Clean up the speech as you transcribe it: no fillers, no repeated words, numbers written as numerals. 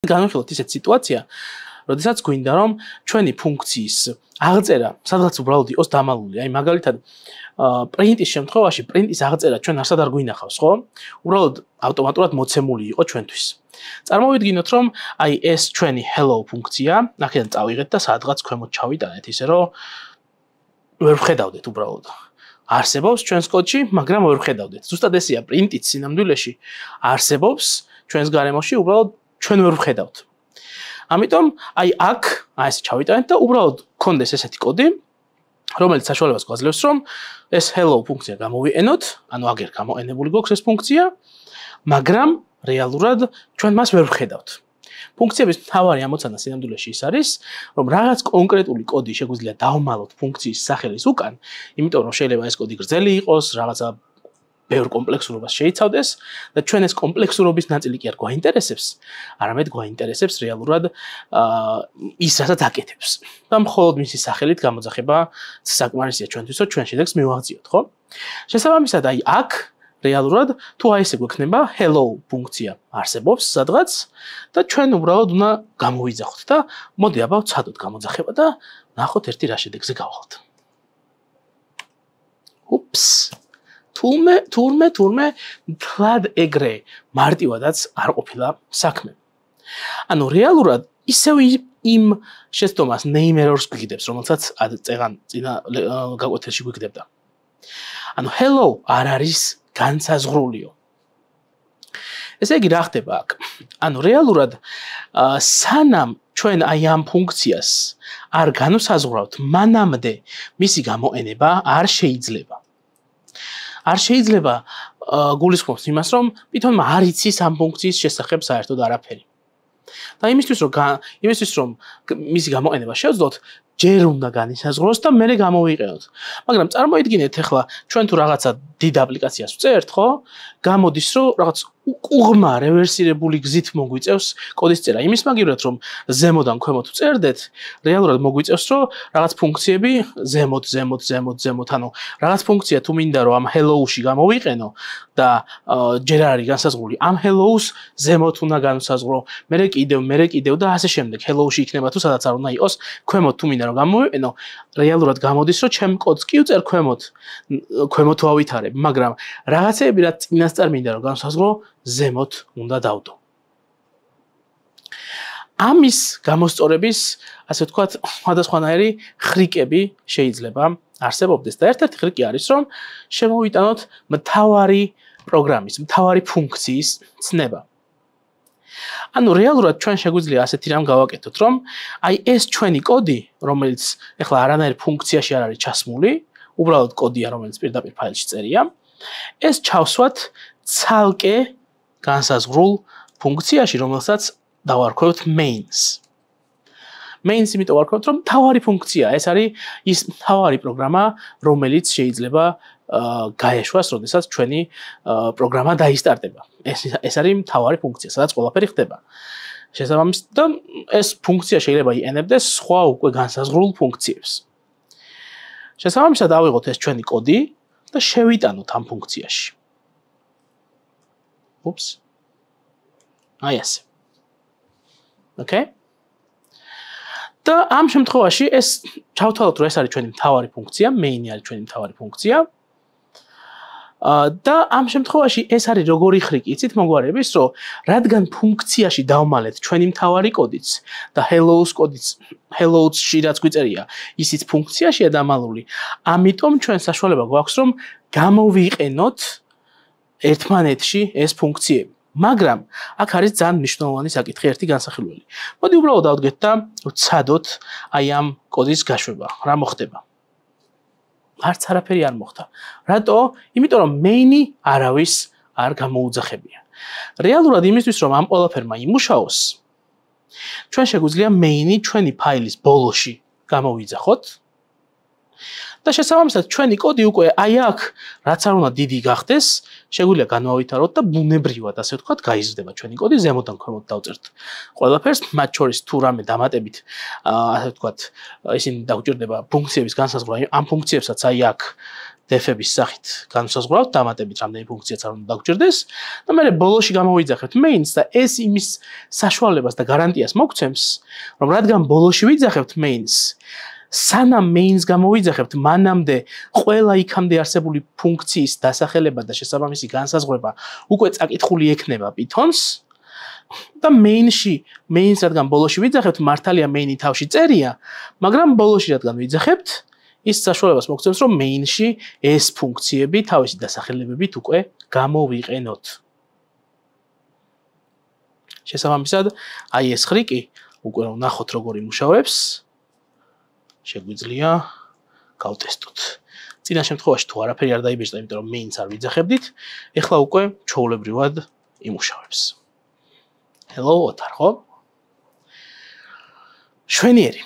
განვიხილოთ ისეთ სიტუაცია, როდესაც გვინდა რომ ჩვენი ფუნქციის აღწერა სადღაც უბრალოდ იყოს დამალული. აი მაგალითად პრინტის შემთხვევაში პრინტის აღწერა ჩვენ არსად არ გვინახავს, ხო? უბრალოდ ავტომატურად მოცემული იყო ჩვენთვის. წარმოვიდგინოთ რომ აი ეს ჩვენი hello ფუნქცია, აქედან წავიღეთ და სადღაც ქვემოთ ჩავიტანეთ, ისე რომ ვერ ვხედავდეთ უბრალოდ. არსებობს ჩვენს კოდში, მაგრამ ვერ ვხედავდეთ. ზუსტად ესეა პრინტიც სინამდვილეში არსებობს ჩვენს გარემოში, უბრალოდ ჩვენ ვერ ვხედავთ. ამიტომ აი აქ ესე ჩავიტანეთ და უბრალოდ გქონდეს ესეთი კოდი, რომელიც საშუალებას გვაძლევს რომ ეს hello ფუნქცია გამოვიყენოთ, ანუ აგერ გამოყენებული გვაქვს ეს ფუნქცია, მაგრამ რეალურად ჩვენ მას ვერ ვხედავთ. ფუნქციების მთავარი ამოცანა სინამდვილეში ის არის, რომ რაღაც კონკრეტული კოდი შეგვიძლია დავმალოთ ფუნქციის სახელის უკან, იმიტომ რომ შეიძლება ეს კოდი გრძელი იყოს, რაღაცა ბევრ კომპლექსურობას შეიცავდეს და ჩვენ ეს კომპლექსურობის ნაწილი კი არ გვაინტერესებს, არამედ გვაინტერესებს რეალურად ის, რასაც აკეთებს. და მხოლოდ მისი სახელით გამოძახება საკმარისია ჩვენთვის, რომ ჩვენ შედეგს მივაღწიოთ, ხო? შესაბამისად, აი აქ რეალურად თუ აი ესე გვექნება hello ფუნქცია არსებობს სადღაც და ჩვენ უბრალოდ უნდა გამოვიძახოთ და მოდი აბა ვცადოთ გამოძახება და ნახოთ ერთი რა შედეგზე გავხოთ. უპს. თურმე თლად ეგრე მარტივადაც არ ყოფილა საქმე. ანუ რეალურად ისევ იმ შეცდომას name errors გვიგდებს, რომელსაც წეღან წინა გაკვეთილში გვიგდებდა. ანუ hello არ არის განსაზღვრულიო. ესე იგი რა ხდება აქ? ანუ რეალურად სანამ ჩვენ აი ამ ფუნქციას არ განვსაზღვრავთ, მანამდე მისი გამოყენება არ შეიძლება. არ შეიძლება გულისხმობს იმას, რომ პითონმა არ იცის ამ ფუნქციის შესახებ საერთოდ არაფერი. და იმისთვის რომ მისი გამოყენება შევძლოთ, ჯერ უნდა განისაზღვროს და მერე გამოვიყენოთ. მაგრამ წარმოიდგინეთ ახლა ჩვენ თუ რაღაცა დიდ აპლიკაციას ვწერთ, ხო? გამოდის რომ რაღაც უღმა რევერსირებული გზით მოგვიწევს კოდის წერა. იმის მაგივრად რომ ზემოდან ქვემოთ ვწერდეთ, რეალურად მოგვიწევს რომ რაღაც ფუნქციები ზემოთ, ანუ რაღაც ფუნქცია თუ მინდა რომ ამ hello-ში გამოვიყენო და ჯერ არის განსაზღვრული, ამ hello-ს ზემოთ უნდა განსაზღვრო, მერე კიდევ და ასე შემდეგ. hello-ში იქნება თუ სადაც არ უნდა იყოს, ქვემოთ თუ მინდა რომ გამოვიყენო, რეალურად გამოდის რომ ჩემ კოდს კი ვწერ ქვემოთ ავითარებ, მაგრამ რაღაცეები რაც წინასწარ მინდა რომ განსაზღვრო, ზემოთ უნდა დავდო. ამის გამოსწორების, ასე ვთქვათ, სხვადასხვანაირი ხრიკები შეიძლება არსებობდეს და ერთ-ერთი ხრიკი არის, რომ შემოვიტანოთ მთავარი პროგრამის, მთავარი ფუნქციის ცნება. ანუ რეალურად ჩვენ შეგვიძლია ასეთი რამ გავაკეთოთ, რომ აი ეს ჩვენი კოდი, რომელიც ეხლა არანაირ ფუნქციაში არ არის ჩასმული, უბრალოდ კოდია, რომელიც პირდაპირ ფაილში წერია, ეს ჩავსვათ ცალკე განსაზღვრულ ფუნქციაში, რომელსაც დავარქვევთ mains. mains იმიტომ ვარქვევთ, რომ მთავარი ფუნქცია, ეს არის ის მთავარი პროგრამა, რომელიც შეიძლება გაეშვას, როდესაც ჩვენი პროგრამა დაისტარტება. ეს არის მთავარი ფუნქცია, სადაც ყველაფერი ხდება. შესაბამისად, ეს ფუნქცია შეიძლება იყენებდეს სხვა უკვე განსაზღვრულ ფუნქციებს. შესაბამისად, ავიღოთ ეს ჩვენი კოდი და შევიტანოთ ამ ფუნქციაში. Ups. აი ასე. Okay? და ამ შემთხვევაში ეს ჩავთვალოთ, რომ ეს არის ჩვენი მთავარი ფუნქცია, main არის ჩვენი მთავარი ფუნქცია. და ამ შემთხვევაში ეს არის როგორი ხრიკი, იცით მოგვარების, რომ რადგან ფუნქციაში დავმალეთ ჩვენი მთავარი კოდიც და hello-ში რაც გვიწერია, ისიც ფუნქციაშია დამალული, ამიტომ ჩვენ საშუალება გვაქვს, რომ გამოვიყენოთ ერთმანეთში ეს ფუნქციები. მაგრამ აქ არის ძალიან მნიშვნელოვანი საკითხი, ერთი განსახილველი. მოდი უბრალოდ დავდგეთ და ვცადოთ აი ამ კოდის გაშვება. რა მოხდება? არც არაფერი არ მოხდა. რატო? იმიტომ რომ main-ი არავის არ გამოუძახებია. რეალურად იმისთვის რომ ამ ყველაფერმა იმუშაოს, ჩვენ შეგვიძლია main-ი ჩვენი ფაილის ბოლოში გამოვიძახოთ. და შესაბამისად ჩვენი კოდი უკვე აი აქ რაც არ უნდა დიდი გახდეს, შეგვიძლია განვავითაროთ და ბუნებრივად, ასე ვთქვათ, გაიზრდება ჩვენი კოდი, ზემოდან ქვემოთ დავწერთ ყველაფერს, მათ შორის თუ რამე დამატებით, ასე ვთქვათ, ისინი დაგვჭირდება ფუნქციების განსაზღვრა, ამ ფუნქციებსაც აი აქ def-ების სახით განსაზღვრავთ, დამატებით რამდენი ფუნქციაც არ უნდა დაგჭირდეს და მე ბოლოში გამოვიძახებთ mains და ეს იმის საშუალებას და გარანტიას მოგცემს, რომ რადგან ბოლოში ვიძახებთ mains, სანამ mains გამოვიძახებთ, მანამდე ყველა იქამდე არსებული ფუნქციის დასახელება და შესაბამისი განსაზღვრება უკვე წაკითხული ექნება Python-ს და mains რადგან ბოლოში ვიძახებთ, მართალია main-ი თავში წერია, მაგრამ ბოლოში რადგან ვიძახებთ, ის საშუალებას მოგცემს, რომ main-ში ეს ფუნქციები თავისი დასახელებებით უკვე გამოვიყენოთ. შესაბამისად, აი ეს ხრიკი უკვე რომ ნახოთ როგორ იმუშავებს, შეგვიძლია გავტესტოთ. წინა შემთხვევაში თუ არაფერი არ დაიბეჭდა, იმიტომ რომ main-ს არ ვიძახებდით, ეხლა უკვე ჩვეულებრივად იმუშავებს. Hello, ოთარ, ხო? შვენიერი.